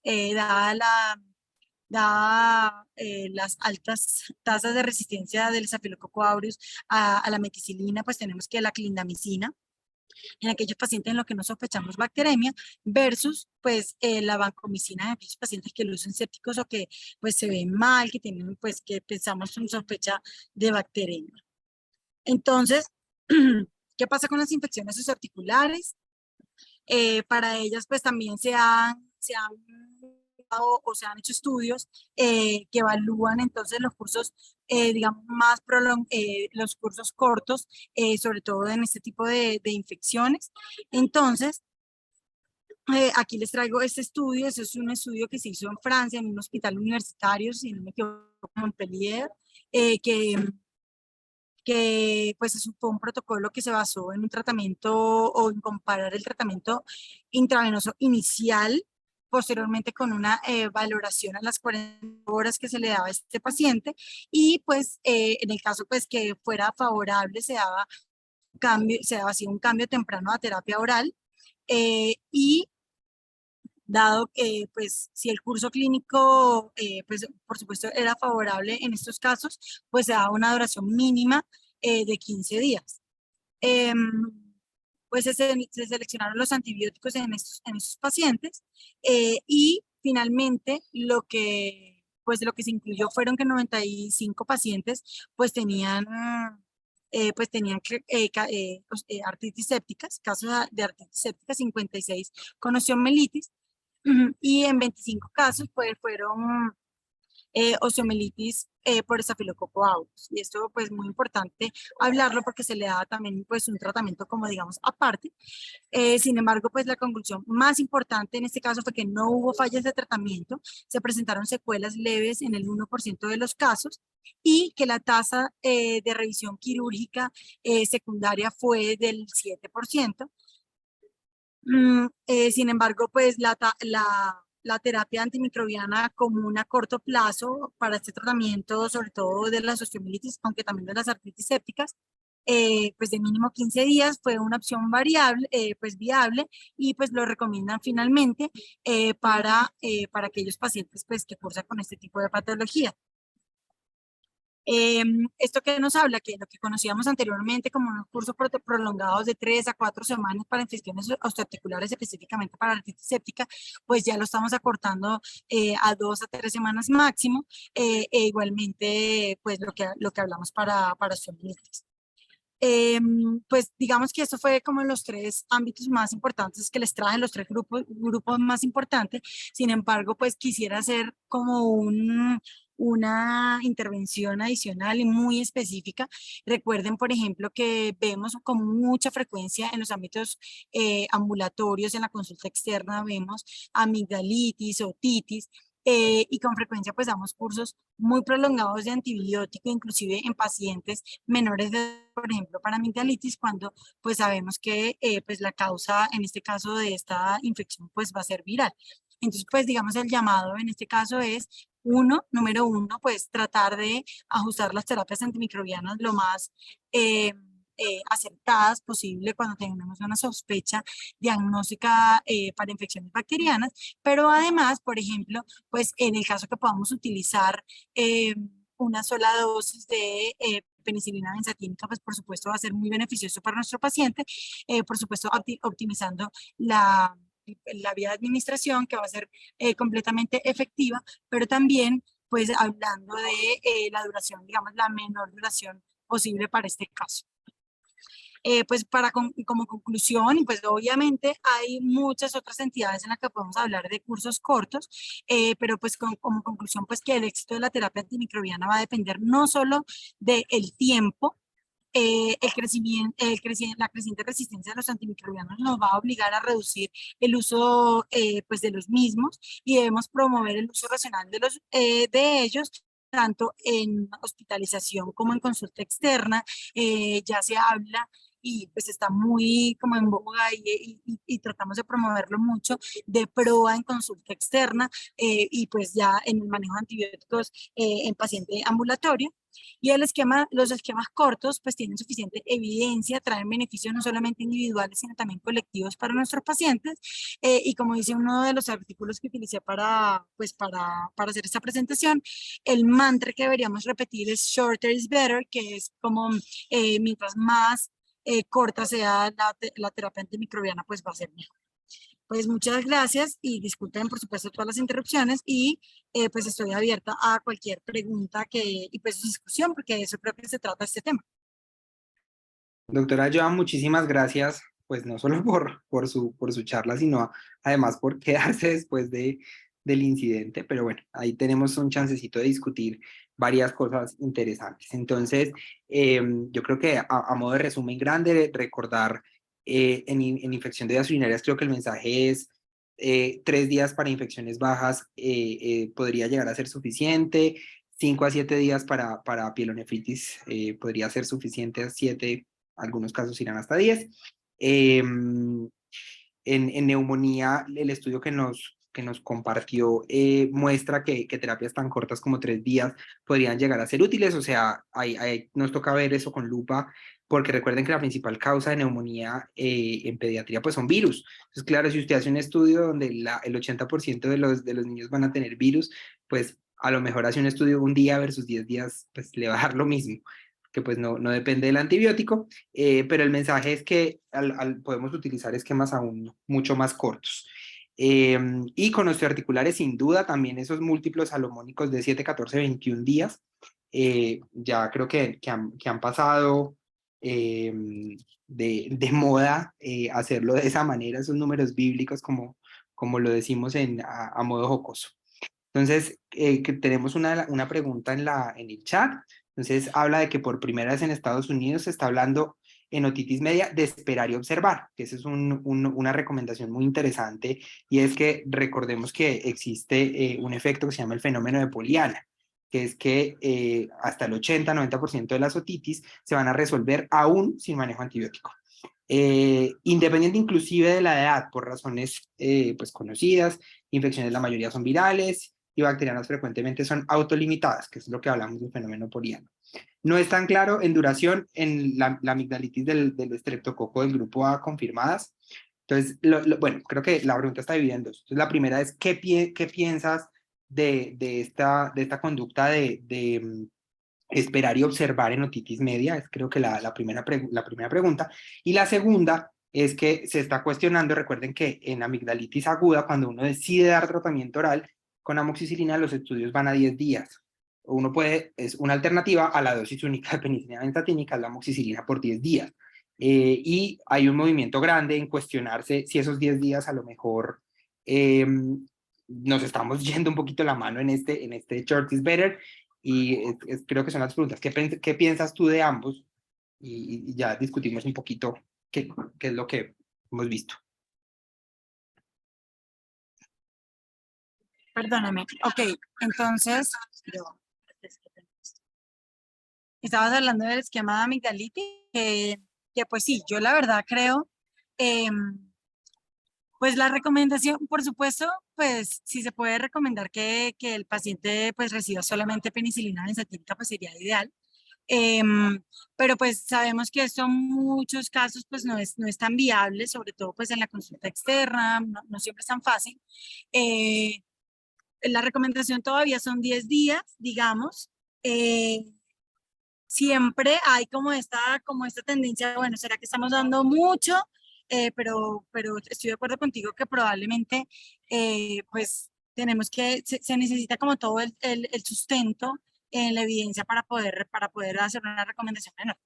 las altas tasas de resistencia del Staphylococcus aureus a la meticilina, pues tenemos que la clindamicina en aquellos pacientes en los que no sospechamos bacteremia versus pues la vancomicina en aquellos pacientes que lucen sépticos o que pues se ven mal, que tienen pues que pensamos con sospecha de bacteremia. Entonces, ¿qué pasa con las infecciones susarticulares? Para ellas, pues también se han o se han hecho estudios que evalúan entonces los cursos, digamos, los cursos cortos, sobre todo en este tipo de infecciones. Entonces, aquí les traigo este estudio. Este es un estudio que se hizo en Francia, en un hospital universitario, si no me equivoco, en Montpellier, que que pues fue un protocolo que se basó en un tratamiento o en comparar el tratamiento intravenoso inicial, posteriormente con una valoración a las 40 horas que se le daba a este paciente y pues en el caso pues que fuera favorable se daba así un cambio temprano a terapia oral y dado que, pues, si el curso clínico, pues, por supuesto, era favorable en estos casos, pues se daba una duración mínima de 15 días. Em, pues se seleccionaron los antibióticos en estos pacientes y finalmente lo que se incluyó fueron que 95 pacientes pues tenían artritis sépticas, casos de artritis séptica, 56 con osteomelitis y en 25 casos pues fueron osteomelitis por estafilococo aureus. Y esto pues muy importante hablarlo porque se le da también pues un tratamiento como digamos aparte. Sin embargo, pues la conclusión más importante en este caso fue que no hubo fallas de tratamiento, se presentaron secuelas leves en el 1% de los casos y que la tasa de revisión quirúrgica secundaria fue del 7%. Sin embargo, pues la terapia antimicrobiana común a corto plazo para este tratamiento, sobre todo de las osteomielitis, aunque también de las artritis sépticas, pues de mínimo 15 días fue una opción variable, pues viable y pues lo recomiendan finalmente para aquellos pacientes pues que cursan con este tipo de patología. Esto que nos habla, que lo que conocíamos anteriormente como unos cursos prolongados de 3 a 4 semanas para infecciones osteoarticulares, específicamente para artritis séptica, pues ya lo estamos acortando a 2 a 3 semanas máximo, e igualmente pues lo que hablamos para osteomielitis. Pues digamos que esto fue como los tres ámbitos más importantes que les traje, los tres grupos más importantes. Sin embargo, pues quisiera hacer como una intervención adicional y muy específica. Recuerden, por ejemplo, que vemos con mucha frecuencia en los ámbitos ambulatorios, en la consulta externa, vemos amigdalitis, otitis, y con frecuencia pues damos cursos muy prolongados de antibiótico, inclusive en pacientes menores de, por ejemplo, para amigdalitis, cuando pues sabemos que pues la causa en este caso de esta infección pues va a ser viral. Entonces pues digamos el llamado en este caso es número uno, pues tratar de ajustar las terapias antimicrobianas lo más acertadas posible cuando tenemos una sospecha diagnóstica para infecciones bacterianas, pero además, por ejemplo, pues en el caso que podamos utilizar una sola dosis de penicilina benzatínica, pues por supuesto va a ser muy beneficioso para nuestro paciente, por supuesto optimizando la vía de administración que va a ser completamente efectiva, pero también pues hablando de la duración, digamos, la menor duración posible para este caso. Pues como conclusión, y pues obviamente hay muchas otras entidades en las que podemos hablar de cursos cortos, pero pues como conclusión, pues que el éxito de la terapia antimicrobiana va a depender no solo del tiempo, la creciente resistencia a los antimicrobianos nos va a obligar a reducir el uso pues de los mismos y debemos promover el uso racional de ellos tanto en hospitalización como en consulta externa. Ya se habla y pues está muy como en boga y tratamos de promoverlo mucho de proa en consulta externa y pues ya en el manejo de antibióticos en paciente ambulatorio. Y los esquemas cortos pues tienen suficiente evidencia, traen beneficios no solamente individuales, sino también colectivos para nuestros pacientes. Y como dice uno de los artículos que utilicé para hacer esta presentación, el mantra que deberíamos repetir es shorter is better, que es como mientras más corta sea la terapia antimicrobiana, pues va a ser mejor. Pues muchas gracias y disculpen por supuesto todas las interrupciones y pues estoy abierta a cualquier pregunta y pues discusión porque de eso creo que se trata este tema. Doctora Joan, muchísimas gracias, pues no solo por su charla, sino además por quedarse después del incidente, pero bueno, ahí tenemos un chancecito de discutir varias cosas interesantes. Entonces, yo creo que a modo de resumen grande, recordar en infección de vías urinarias, creo que el mensaje es 3 días para infecciones bajas podría llegar a ser suficiente. 5 a 7 días para pielonefritis podría ser suficiente, 7, algunos casos irán hasta 10. En neumonía, el estudio que nos compartió muestra que terapias tan cortas como 3 días podrían llegar a ser útiles, o sea, ahí nos toca ver eso con lupa, porque recuerden que la principal causa de neumonía en pediatría pues son virus. Entonces, claro, si usted hace un estudio donde el 80% de los niños van a tener virus, pues a lo mejor hace un estudio un día versus 10 días, pues le va a dar lo mismo, que pues no depende del antibiótico, pero el mensaje es que podemos utilizar esquemas aún mucho más cortos. Y con osteoarticulares, sin duda, también esos múltiplos salomónicos de 7, 14, 21 días, ya creo que han pasado de moda hacerlo de esa manera, esos números bíblicos como lo decimos a modo jocoso. Entonces, que tenemos una pregunta en el chat. Entonces, habla de que por primera vez en Estados Unidos se está hablando en otitis media de esperar y observar, que esa es una recomendación muy interesante, y es que recordemos que existe un efecto que se llama el fenómeno de Poliana, que es que hasta el 80-90% de las otitis se van a resolver aún sin manejo antibiótico. Independiente inclusive de la edad, por razones pues conocidas, infecciones la mayoría son virales, y bacterianas frecuentemente son autolimitadas, que es lo que hablamos del fenómeno poliano. No es tan claro en duración en la amigdalitis del estreptococo del grupo A confirmadas. Entonces, bueno, creo que la pregunta está dividida en dos. Entonces, la primera es, ¿qué piensas de esta conducta de esperar y observar en otitis media? Es creo que la primera pregunta. Y la segunda es que se está cuestionando, recuerden que en amigdalitis aguda, cuando uno decide dar tratamiento oral con amoxicilina, los estudios van a 10 días. Uno puede, es una alternativa a la dosis única de penicilina benzatínica, la amoxicilina por 10 días. Y hay un movimiento grande en cuestionarse si esos 10 días a lo mejor nos estamos yendo un poquito la mano en este short is better, y creo que son las preguntas. ¿Qué piensas tú de ambos? Y ya discutimos un poquito qué es lo que hemos visto. Perdóname. Ok, entonces, estabas hablando del esquema de amigdalitis, que pues sí, yo la verdad creo, pues la recomendación, por supuesto, pues si se puede recomendar que el paciente pues reciba solamente penicilina benzatínica, pues sería ideal. Pero pues sabemos que esto en muchos casos pues no es tan viable, sobre todo pues en la consulta externa, no siempre es tan fácil. La recomendación todavía son 10 días, digamos. Siempre hay como esta tendencia, bueno, ¿será que estamos dando mucho? Pero estoy de acuerdo contigo que probablemente pues tenemos se necesita como todo el sustento en la evidencia para poder hacer una recomendación menor.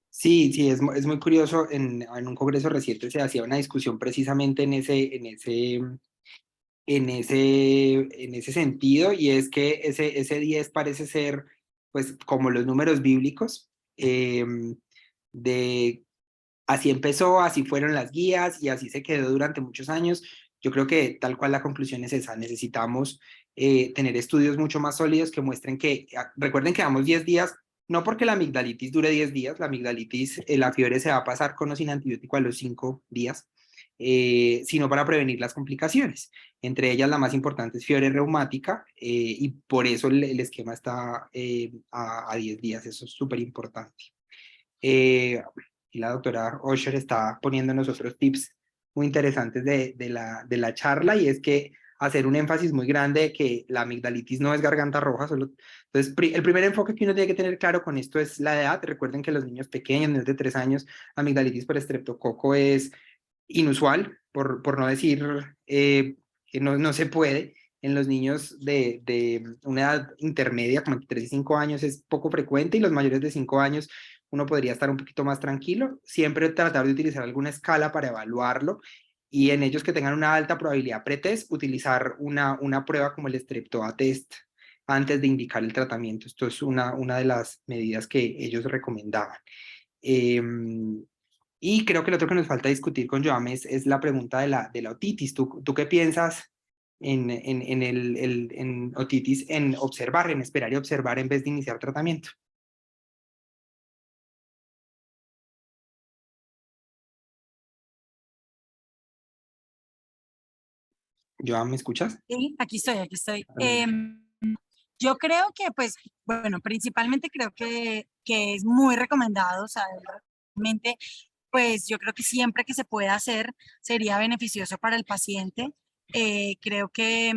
Sí, sí, es muy curioso. En un congreso reciente se hacía una discusión precisamente en ese sentido, y es que ese 10 parece ser, pues, como los números bíblicos, de así empezó, así fueron las guías y así se quedó durante muchos años. Yo creo que tal cual la conclusión es esa. Necesitamos tener estudios mucho más sólidos que muestren que, recuerden que damos 10 días, no porque la amigdalitis dure 10 días, la amigdalitis, la fiebre se va a pasar con o sin antibiótico a los 5 días, sino para prevenir las complicaciones. Entre ellas la más importante es fiebre reumática, y por eso el esquema está a 10 días, eso es súper importante. Y la doctora Osher está poniéndonos otros tips muy interesantes de la charla, y es que hacer un énfasis muy grande de que la amigdalitis no es garganta roja. Entonces, el primer enfoque que uno tiene que tener claro con esto es la edad. Recuerden que los niños pequeños, niños de 3 años, amigdalitis por estreptococo es inusual, por no decir que no se puede. En los niños de una edad intermedia, como entre 3 y 5 años, es poco frecuente, y los mayores de 5 años uno podría estar un poquito más tranquilo. Siempre tratar de utilizar alguna escala para evaluarlo, y en ellos que tengan una alta probabilidad pretest, utilizar una prueba como el Strep-A test antes de indicar el tratamiento. Esto es una de las medidas que ellos recomendaban. Y creo que lo otro que nos falta discutir con Joam es la pregunta de la otitis. ¿Tú qué piensas en otitis, en observar, en esperar y observar en vez de iniciar tratamiento. Joan, ¿me escuchas? Sí, aquí estoy, aquí estoy. Yo creo que, pues, bueno, principalmente creo que es muy recomendado, o sea, realmente, pues yo creo que siempre que se pueda hacer sería beneficioso para el paciente. Creo que,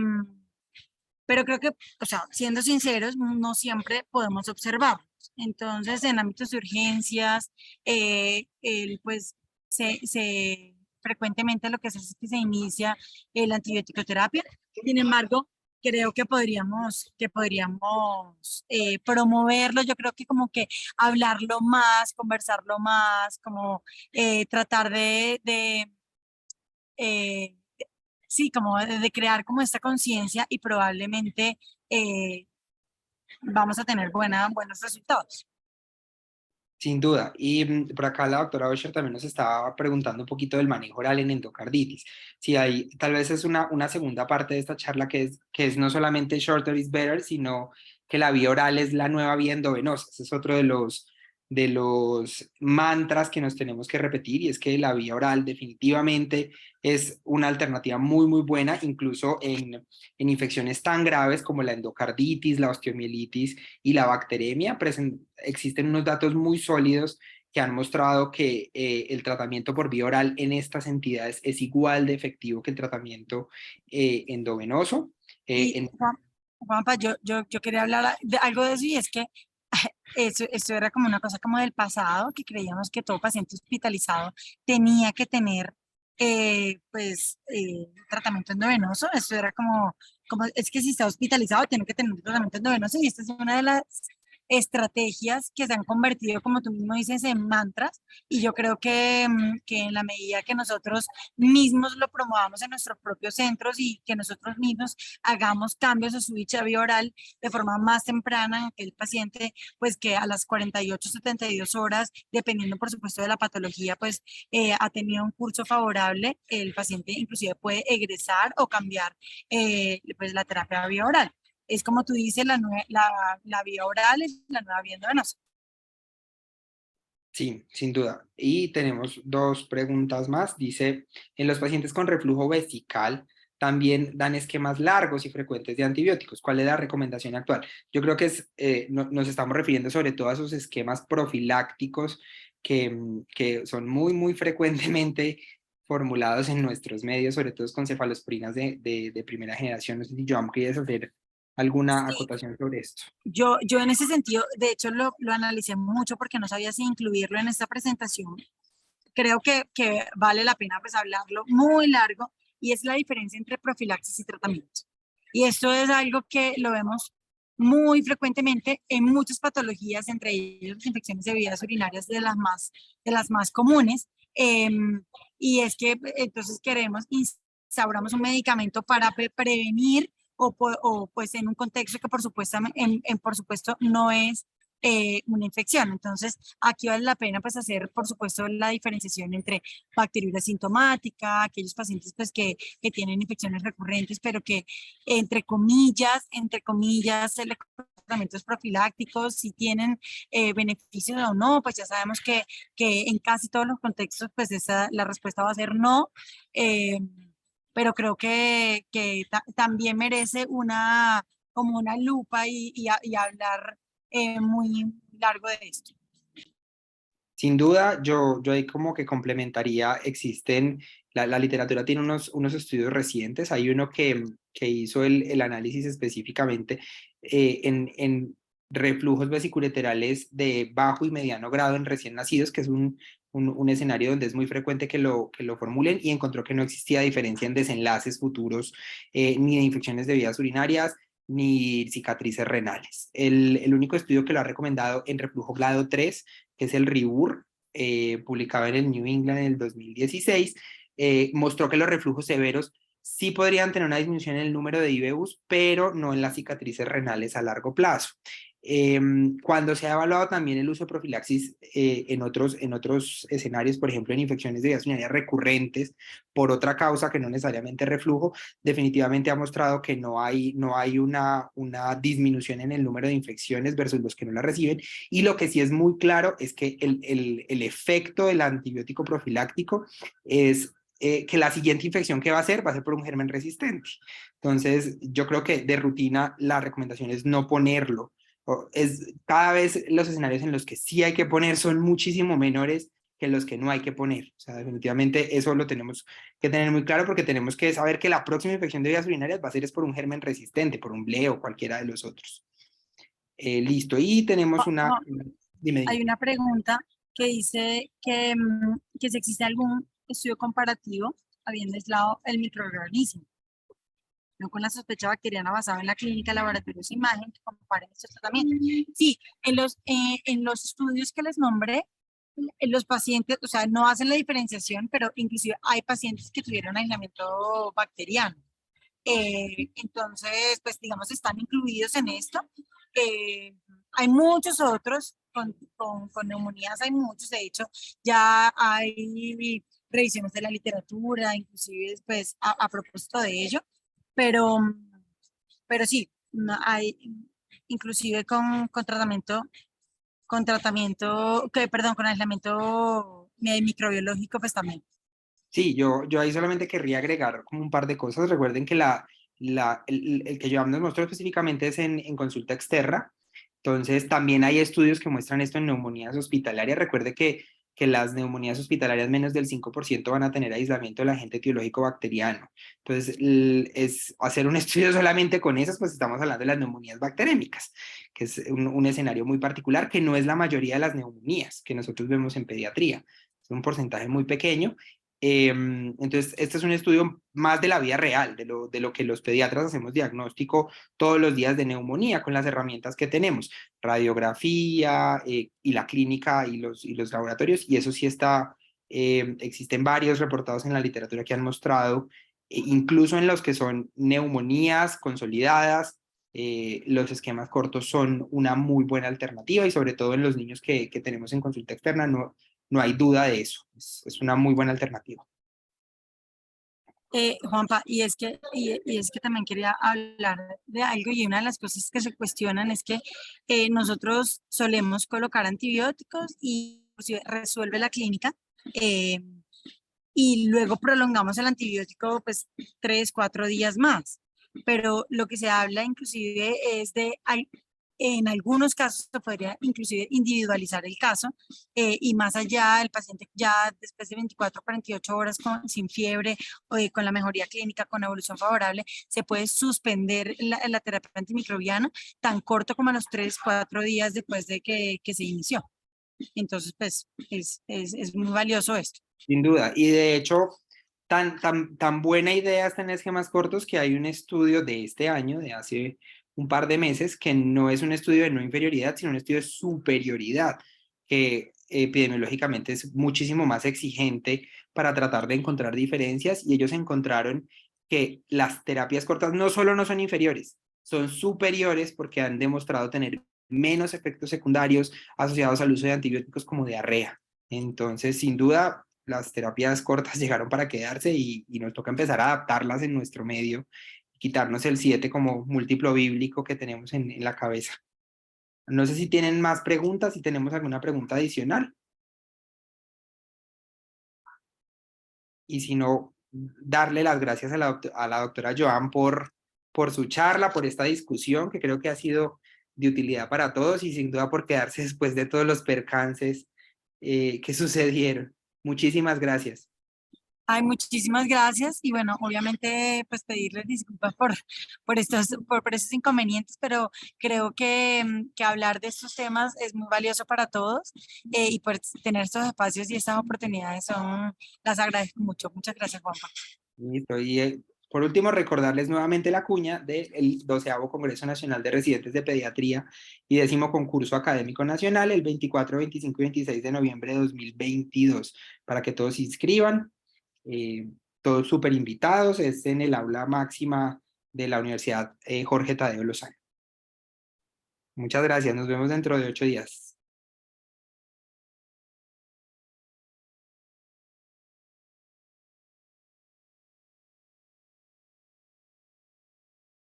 pero creo que, o sea, siendo sinceros, no siempre podemos observar. Entonces, en ámbitos de urgencias, pues, frecuentemente lo que se hace es que se inicia la antibiótico-terapia. Sin embargo, creo que podríamos promoverlo. Yo creo que como que hablarlo más, conversarlo más, como tratar eh, sí, como de crear como esta conciencia y probablemente eh, vamos a tener buenos resultados. Sin duda. Y por acá la doctora Osher también nos estaba preguntando un poquito del manejo oral en endocarditis. Si hay, tal vez es una segunda parte de esta charla que es no solamente shorter is better, sino que la vía oral es la nueva vía endovenosa. Ese es otro de los mantras que nos tenemos que repetir, y es que la vía oral definitivamente es una alternativa muy, muy buena, incluso en infecciones tan graves como la endocarditis, la osteomielitis y la bacteremia. Existen unos datos muy sólidos que han mostrado que el tratamiento por vía oral en estas entidades es igual de efectivo que el tratamiento endovenoso. Y Juanpa, yo quería hablar de algo de eso y es que eso era como una cosa como del pasado, que creíamos que todo paciente hospitalizado tenía que tener tratamiento endovenoso. Eso era como, es que si está hospitalizado tiene que tener un tratamiento endovenoso y esta es una de las estrategias que se han convertido, como tú mismo dices, en mantras. Y yo creo que en la medida que nosotros mismos lo promovamos en nuestros propios centros y que nosotros mismos hagamos cambios o switch a vía oral de forma más temprana, en que el paciente, pues que a las 48, 72 horas, dependiendo por supuesto de la patología, pues ha tenido un curso favorable, el paciente inclusive puede egresar o cambiar pues la terapia vía oral. Es como tú dices, la vía oral es la nueva vía endovenosa. Sí, sin duda. Y tenemos dos preguntas más. Dice, en los pacientes con reflujo vesical también dan esquemas largos y frecuentes de antibióticos. ¿Cuál es la recomendación actual? Yo creo que nos estamos refiriendo sobre todo a esos esquemas profilácticos que son muy, muy frecuentemente formulados en nuestros medios, sobre todo con cefalosporinas de primera generación. No sé si Joan, ¿quieres hacer alguna Sí, acotación sobre esto? yo en ese sentido, de hecho lo analicé mucho porque no sabía si incluirlo en esta presentación. Creo que vale la pena pues hablarlo muy largo y es la diferencia entre profilaxis y tratamiento. Y esto es algo que lo vemos muy frecuentemente en muchas patologías, entre ellas infecciones de vías urinarias de las más comunes. Y es que entonces instauramos un medicamento para prevenir o pues en un contexto que por supuesto no es una infección. Entonces, aquí vale la pena pues hacer, por supuesto, la diferenciación entre bacteriuria sintomática, aquellos pacientes pues que tienen infecciones recurrentes, pero que entre comillas, el tratamientos profilácticos, si tienen beneficios o no, pues ya sabemos que en casi todos los contextos pues la respuesta va a ser no. Eh, pero creo que también merece como una lupa y hablar muy largo de esto. Sin duda, yo ahí como que complementaría, la literatura tiene unos estudios recientes, hay uno que hizo el análisis específicamente en reflujos vesiculoterales de bajo y mediano grado en recién nacidos, que es un escenario donde es muy frecuente que lo formulen, y encontró que no existía diferencia en desenlaces futuros ni de infecciones de vías urinarias, ni cicatrices renales. El único estudio que lo ha recomendado en reflujo grado 3, que es el RIBUR, publicado en el New England en el 2016, mostró que los reflujos severos sí podrían tener una disminución en el número de IBUs, pero no en las cicatrices renales a largo plazo. Cuando se ha evaluado también el uso de profilaxis en otros escenarios, por ejemplo, en infecciones de vías urinarias recurrentes por otra causa que no necesariamente reflujo, definitivamente ha mostrado que no hay una disminución en el número de infecciones versus los que no la reciben. Y lo que sí es muy claro es que el efecto del antibiótico profiláctico es que la siguiente infección que va a ser por un germen resistente. Entonces, yo creo que de rutina la recomendación es no ponerlo. Cada vez los escenarios en los que sí hay que poner son muchísimo menores que los que no hay que poner. O sea, definitivamente eso lo tenemos que tener muy claro porque tenemos que saber que la próxima infección de vías urinarias va a ser es por un germen resistente, por un bleo o cualquiera de los otros. Listo, y tenemos dime, Hay dime. una pregunta que dice que si existe algún estudio comparativo habiendo aislado el microorganismo, no con la sospecha bacteriana basada en la clínica, laboratorios e imagen que comparen estos tratamientos. Sí, en los estudios que les nombré, los pacientes, o sea, no hacen la diferenciación, pero inclusive hay pacientes que tuvieron aislamiento bacteriano. Entonces, pues digamos, están incluidos en esto. Hay muchos otros con neumonías, hay muchos, de hecho, ya hay revisiones de la literatura, inclusive pues a propósito de ello, pero, pero sí, hay inclusive perdón, con aislamiento microbiológico, pues también. Sí, yo ahí solamente querría agregar como un par de cosas. Recuerden que el que yo nos mostró específicamente es en consulta externa. Entonces, también hay estudios que muestran esto en neumonías hospitalarias. Recuerde que las neumonías hospitalarias menos del 5% van a tener aislamiento del agente etiológico bacteriano. Entonces, es hacer un estudio solamente con esas, pues estamos hablando de las neumonías bacterémicas, que es un escenario muy particular, que no es la mayoría de las neumonías que nosotros vemos en pediatría. Es un porcentaje muy pequeño. Entonces, este es un estudio más de la vida real, de lo que los pediatras hacemos diagnóstico todos los días de neumonía con las herramientas que tenemos, radiografía y la clínica y los laboratorios, y eso sí está, existen varios reportados en la literatura que han mostrado, incluso en los que son neumonías consolidadas, los esquemas cortos son una muy buena alternativa y sobre todo en los niños que tenemos en consulta externa no hay duda de eso, es una muy buena alternativa. Juanpa, y es que también quería hablar de algo y una de las cosas que se cuestionan es que nosotros solemos colocar antibióticos y inclusive resuelve la clínica eh, y luego prolongamos el antibiótico pues 3, 4 días más. Pero lo que se habla inclusive es en algunos casos se podría inclusive individualizar el caso y más allá el paciente ya después de 24 48 horas sin fiebre o con la mejoría clínica, con evolución favorable, se puede suspender la terapia antimicrobiana tan corto como a los 3, 4 días después de que se inició. Entonces, pues es muy valioso esto. Sin duda. Y de hecho, tan buena idea está en esquemas cortos que hay un estudio de este año, de hace un par de meses, que no es un estudio de no inferioridad, sino un estudio de superioridad, que epidemiológicamente es muchísimo más exigente para tratar de encontrar diferencias y ellos encontraron que las terapias cortas no solo no son inferiores, son superiores porque han demostrado tener menos efectos secundarios asociados al uso de antibióticos como diarrea. Entonces, sin duda, las terapias cortas llegaron para quedarse y nos toca empezar a adaptarlas en nuestro medio, quitarnos el 7 como múltiplo bíblico que tenemos en la cabeza. No sé si tienen más preguntas, si tenemos alguna pregunta adicional. Y si no, darle las gracias a la doctora Joan por su charla, por esta discusión que creo que ha sido de utilidad para todos y sin duda por quedarse después de todos los percances que sucedieron. Muchísimas gracias. Ay, muchísimas gracias y bueno, obviamente pues pedirles disculpas por estos inconvenientes, pero creo que hablar de estos temas es muy valioso para todos y por tener estos espacios y estas oportunidades las agradezco mucho. Muchas gracias, Juanpa. Listo. Y por último, recordarles nuevamente la cuña del 12º Congreso Nacional de Residentes de Pediatría y 10º Concurso Académico Nacional el 24, 25 y 26 de noviembre de 2022, para que todos se inscriban, todos súper invitados, es en el aula máxima de la Universidad Jorge Tadeo Lozano. Muchas gracias. Nos vemos dentro de 8 días.